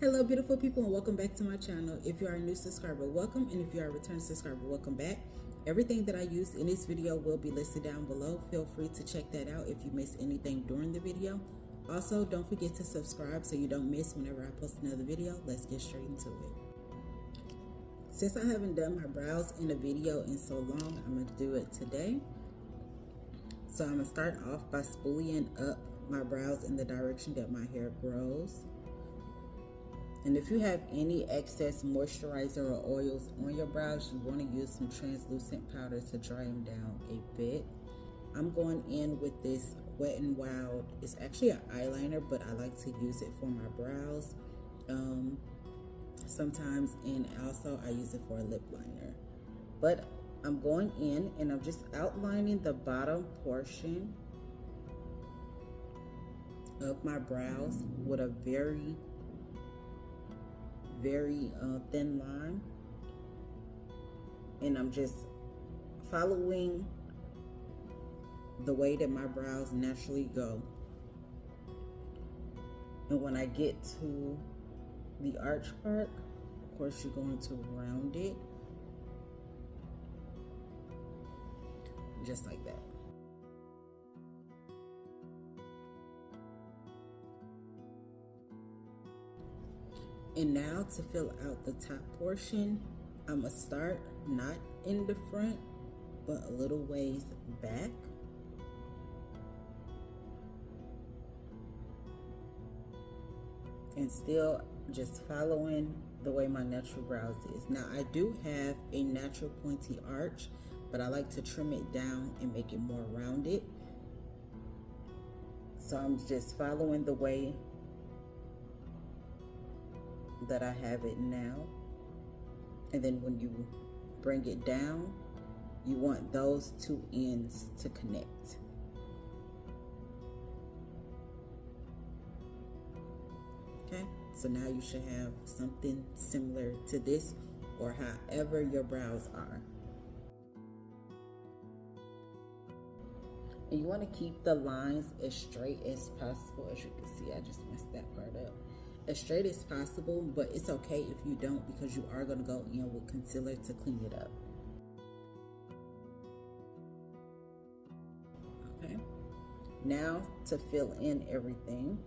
Hello beautiful people, and welcome back to my channel. If you are a new subscriber, welcome, and if you are a return subscriber, welcome back. Everything that I used in this video will be listed down below. Feel free to check that out if you missed anything during the video. Also, don't forget to subscribe so you don't miss whenever I post another video. Let's get straight into it. Since I haven't done my brows in a video in so long, I'm going to do it today. So I'm going to start off by spooling up my brows in the direction that my hair grows. And if you have any excess moisturizer or oils on your brows, you want to use some translucent powder to dry them down a bit. I'm going in with this Wet n Wild. It's actually an eyeliner, but I like to use it for my brows sometimes, and also I use it for a lip liner. But I'm going in and I'm just outlining the bottom portion of my brows with a very thin line, and I'm just following the way that my brows naturally go. And when I get to the arch part, of course you're going to round it just like that. And now to fill out the top portion, I'm gonna start not in the front, but a little ways back. And still just following the way my natural brows is. Now I do have a natural pointy arch, but I like to trim it down and make it more rounded. So I'm just following the way that I have it now. And then when you bring it down, you want those two ends to connect. Okay, so now you should have something similar to this, or however your brows are. And you want to keep the lines as straight as possible. As you can see, I just messed that part up. As straight as possible, but it's okay if you don't, because you are going to go in with concealer to clean it up. Okay, now to fill in everything,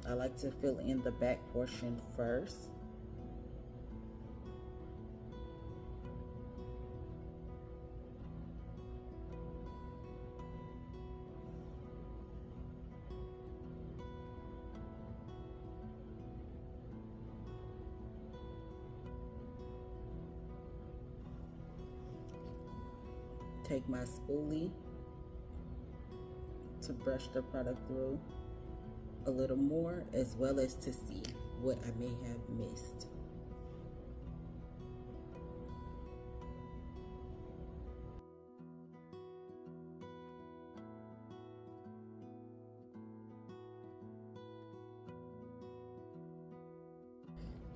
I like to fill in the back portion first. Take my spoolie to brush the product through a little more, as well as to see what I may have missed.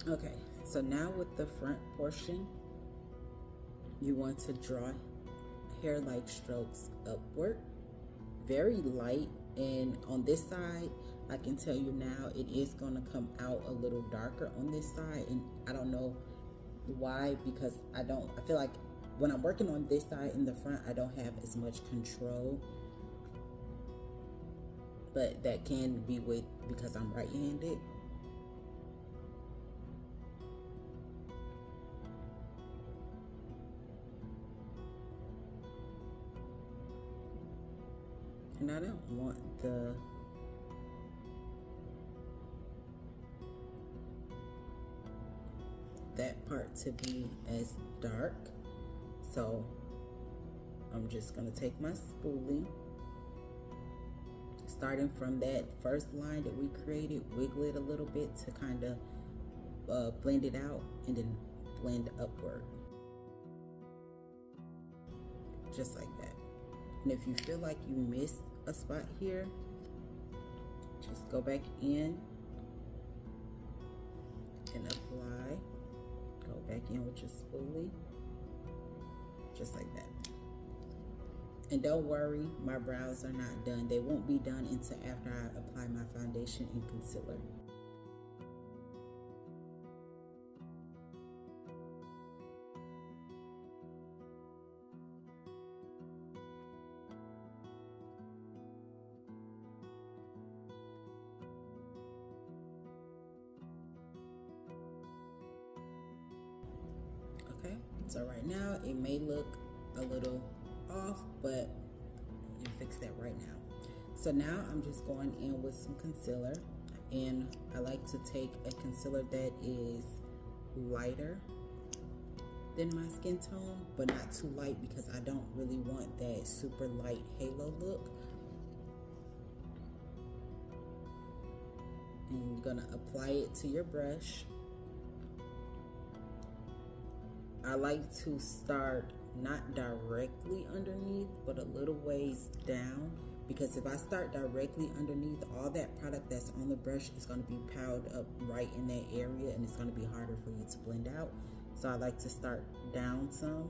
Okay, so now with the front portion, you want to draw hair-like strokes upward, very light. And on this side, I can tell you now, it is going to come out a little darker on this side, and I don't know why, because I feel like when I'm working on this side in the front, I don't have as much control, but that can be because I'm right-handed. And I don't want that part to be as dark. So I'm just gonna take my spoolie, starting from that first line that we created, wiggle it a little bit to kind of blend it out, and then blend upward. Just like that. And if you feel like you missed a spot here, just go back in and apply. Go back in with your spoolie, just like that. And don't worry, my brows are not done. They won't be done until after I apply my foundation and concealer. Okay, so right now it may look a little off, but you can fix that right now. So now I'm just going in with some concealer, and I like to take a concealer that is lighter than my skin tone, but not too light because I don't really want that super light halo look. And you're gonna apply it to your brush. I like to start not directly underneath, but a little ways down, because if I start directly underneath, all that product that's on the brush is going to be piled up right in that area, and it's going to be harder for you to blend out. So I like to start down some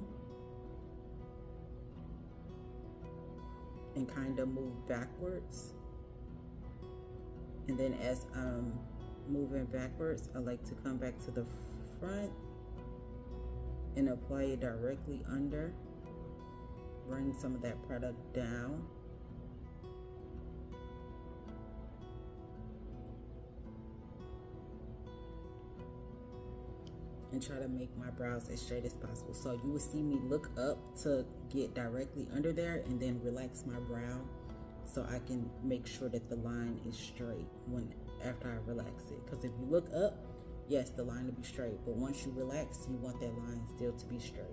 and kind of move backwards. And then as I'm moving backwards, I like to come back to the front and apply it directly under. Bring some of that product down. And try to make my brows as straight as possible. So you will see me look up to get directly under there and then relax my brow so I can make sure that the line is straight after I relax it. Because if you look up, yes, the line will be straight, but once you relax, you want that line still to be straight.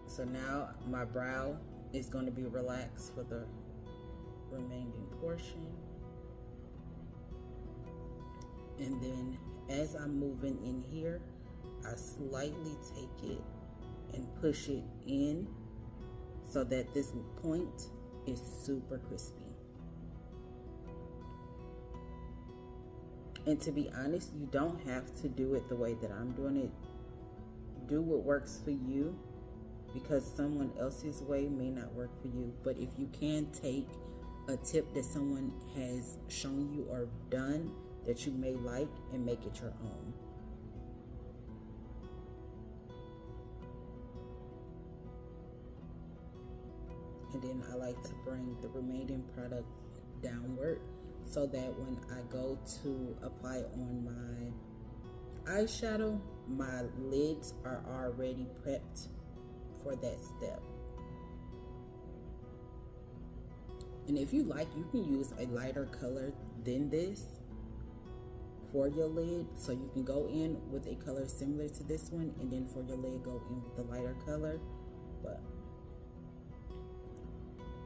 So now my brow is going to be relaxed for the remaining portion. And then as I'm moving in here, I slightly take it and push it in so that this point is super crispy. And to be honest, you don't have to do it the way that I'm doing it. Do what works for you, because someone else's way may not work for you. But if you can take a tip that someone has shown you or done that you may like and make it your own. And then I like to bring the remaining product downward so that when I go to apply on my eyeshadow, my lids are already prepped for that step. And if you like, you can use a lighter color than this for your lid. So you can go in with a color similar to this one, and then for your lid, go in with the lighter color. But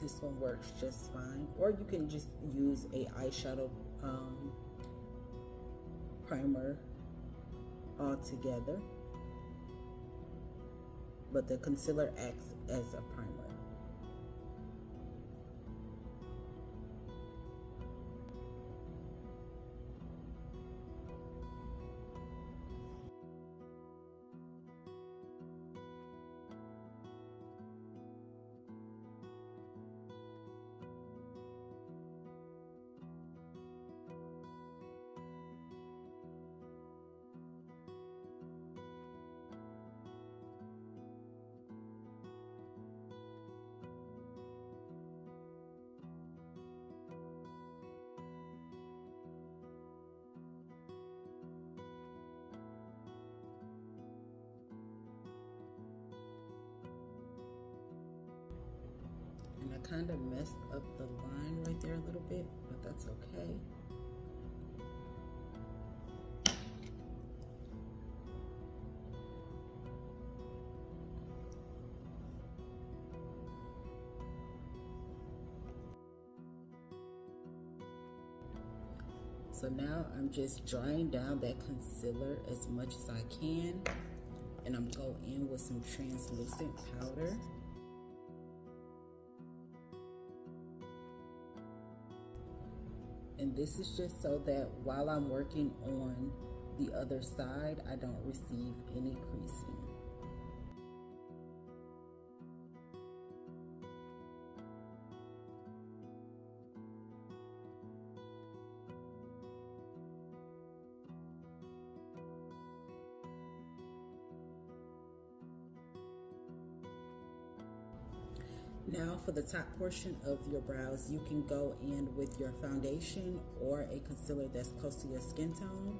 this one works just fine. Or you can just use a eyeshadow primer all together. But the concealer acts as a primer. And I kind of messed up the line right there a little bit, but that's okay. So now I'm just drying down that concealer as much as I can, and I'm going in with some translucent powder. And this is just so that while I'm working on the other side, I don't receive any creasing. Now for the top portion of your brows, you can go in with your foundation or a concealer that's close to your skin tone.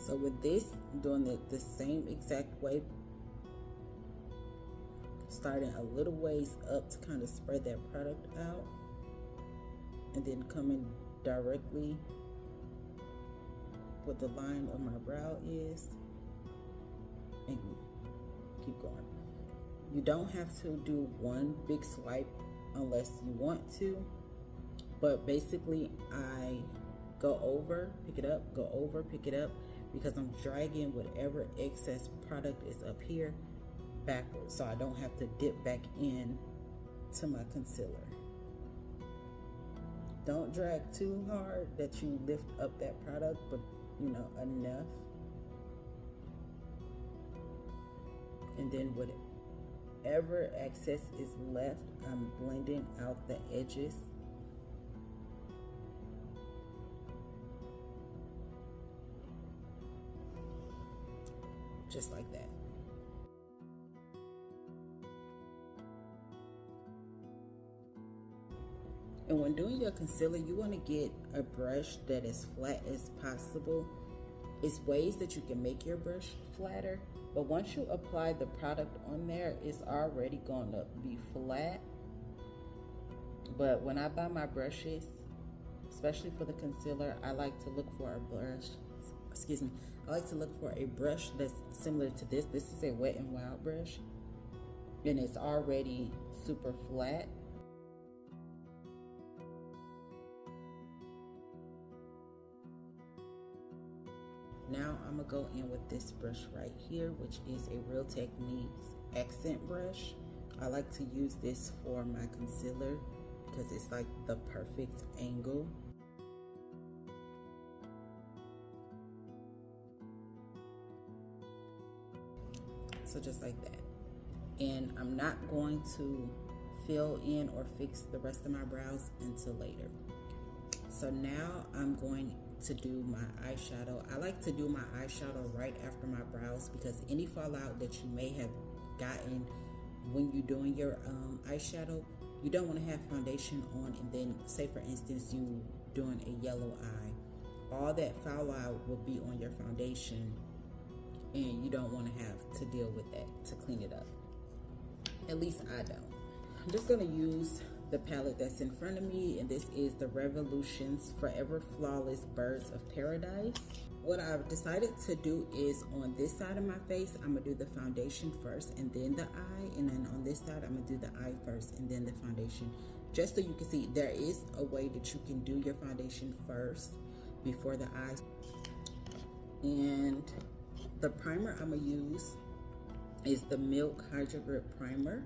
So with this, I'm doing it the same exact way, starting a little ways up to kind of spread that product out, and then coming directly where the line of my brow is, and keep going. You don't have to do one big swipe unless you want to, but basically I go over, pick it up, go over, pick it up, because I'm dragging whatever excess product is up here backwards, so I don't have to dip back in to my concealer. Don't drag too hard that you lift up that product, but you know, enough. And then whatever excess is left, I'm blending out the edges. Just like that. And when doing your concealer, you want to get a brush that is flat as possible. It's ways that you can make your brush flatter, but once you apply the product on there, it's already going to be flat. But when I buy my brushes, especially for the concealer, I like to look for a brush, I like to look for a brush that's similar to this. This is a Wet n Wild brush, and it's already super flat. Now I'm gonna go in with this brush right here, which is a Real Techniques accent brush. I like to use this for my concealer because it's like the perfect angle. So just like that. And I'm not going to fill in or fix the rest of my brows until later. So now I'm going to do my eyeshadow. I like to do my eyeshadow right after my brows, because any fallout that you may have gotten when you're doing your eyeshadow, you don't want to have foundation on and then, say for instance, you doing a yellow eye. All that fallout will be on your foundation, and you don't want to have to deal with that to clean it up. At least I don't. I'm just going to use the palette that's in front of me, and this is the Revolutions Forever Flawless Birds of Paradise. What I've decided to do is, on this side of my face, I'm gonna do the foundation first and then the eye, and then on this side I'm gonna do the eye first and then the foundation, just so you can see there is a way that you can do your foundation first before the eyes. And the primer I'm gonna use is the Milk Hydro Grip Primer.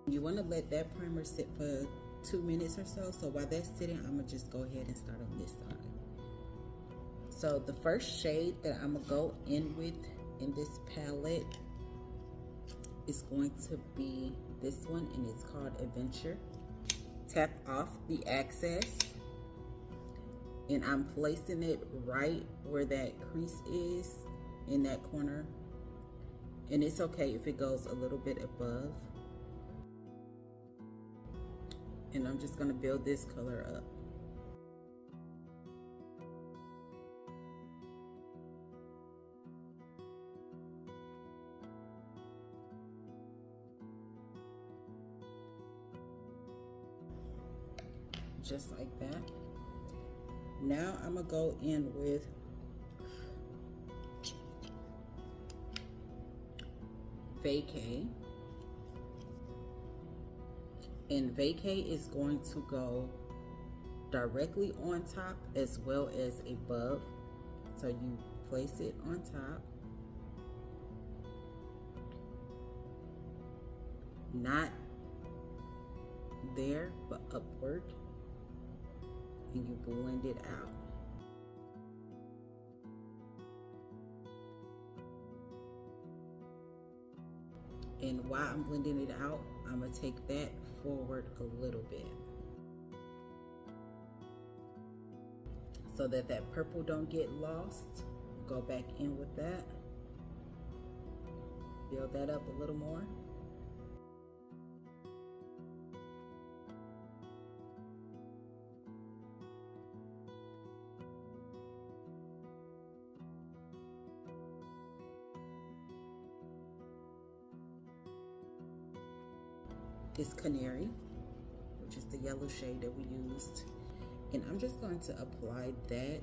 You want to let that primer sit for 2 minutes or so. So while that's sitting, I'm gonna just go ahead and start on this side. So the first shade that I'm gonna go in with in this palette is going to be this one, and it's called Adventure. Tap off the excess, and I'm placing it right where that crease is, in that corner. And it's okay if it goes a little bit above. And I'm just gonna build this color up. Just like that. Now I'm gonna go in with Vaycay. And Vaycay is going to go directly on top as well as above. So you place it on top, not there but upward, and you blend it out. And while I'm blending it out, I'm gonna take that forward a little bit so that that purple don't get lost. Go back in with that, build that up a little more. is Canary, which is the yellow shade that we used. And I'm just going to apply that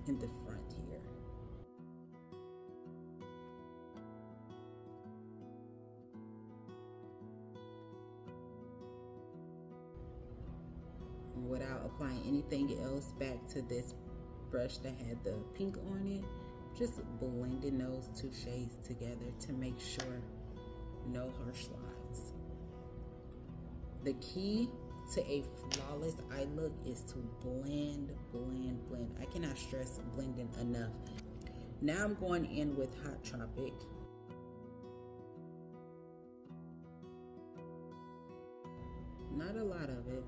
in the front here. Without applying anything else back to this brush that had the pink on it, just blending those two shades together to make sure no harsh lines. The key to a flawless eye look is to blend, blend, blend. I cannot stress blending enough. Now I'm going in with Hot Tropic. Not a lot of it,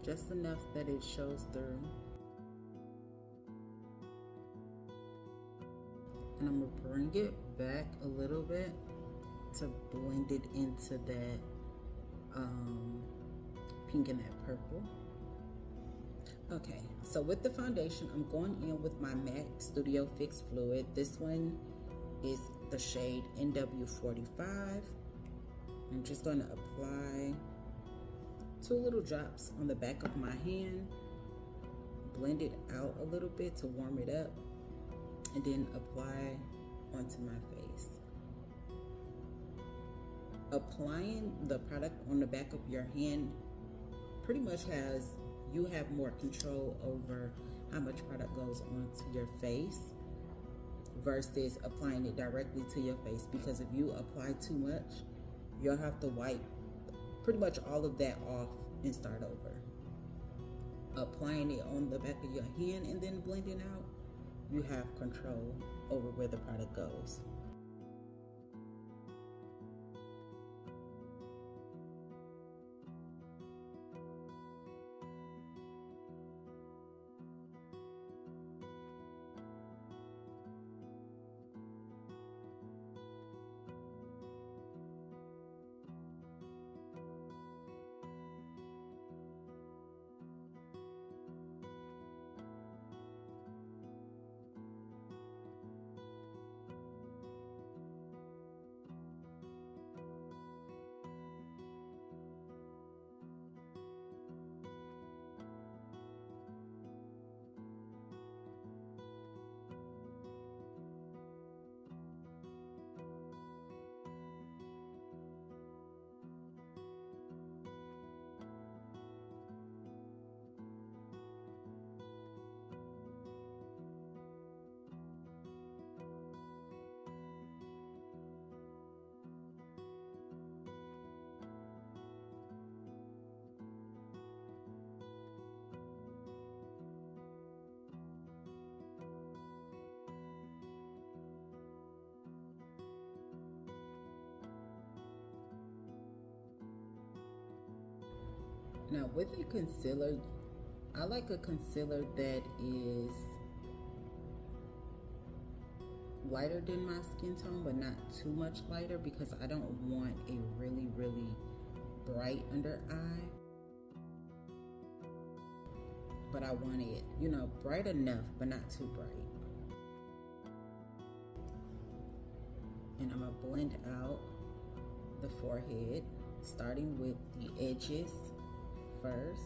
just enough that it shows through. And I'm gonna bring it back a little bit to blend it into that pink and that purple. Okay, so with the foundation, I'm going in with my MAC Studio Fix Fluid. This one is the shade NW45. I'm just going to apply 2 little drops on the back of my hand, blend it out a little bit to warm it up, and then apply onto my face. Applying the product on the back of your hand pretty much you have more control over how much product goes onto your face versus applying it directly to your face, because if you apply too much, you'll have to wipe pretty much all of that off and start over. Applying it on the back of your hand and then blending out, you have control over where the product goes. Now with a concealer, I like a concealer that is lighter than my skin tone, but not too much lighter, because I don't want a really, really bright under eye. But I want it, you know, bright enough, but not too bright. And I'm gonna blend out the forehead, starting with the edges first.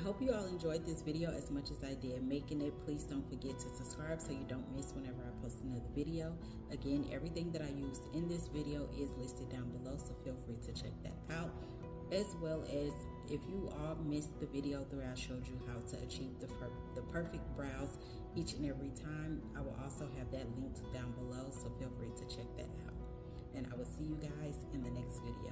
hope you all enjoyed this video as much as I did making it. Please don't forget to subscribe so you don't miss whenever I post another video. Again, everything that I used in this video is listed down below, so feel free to check that out. As well as, if you all missed the video where I showed you how to achieve the perfect brows each and every time, I will also have that linked down below, so feel free to check that out. And I will see you guys in the next video.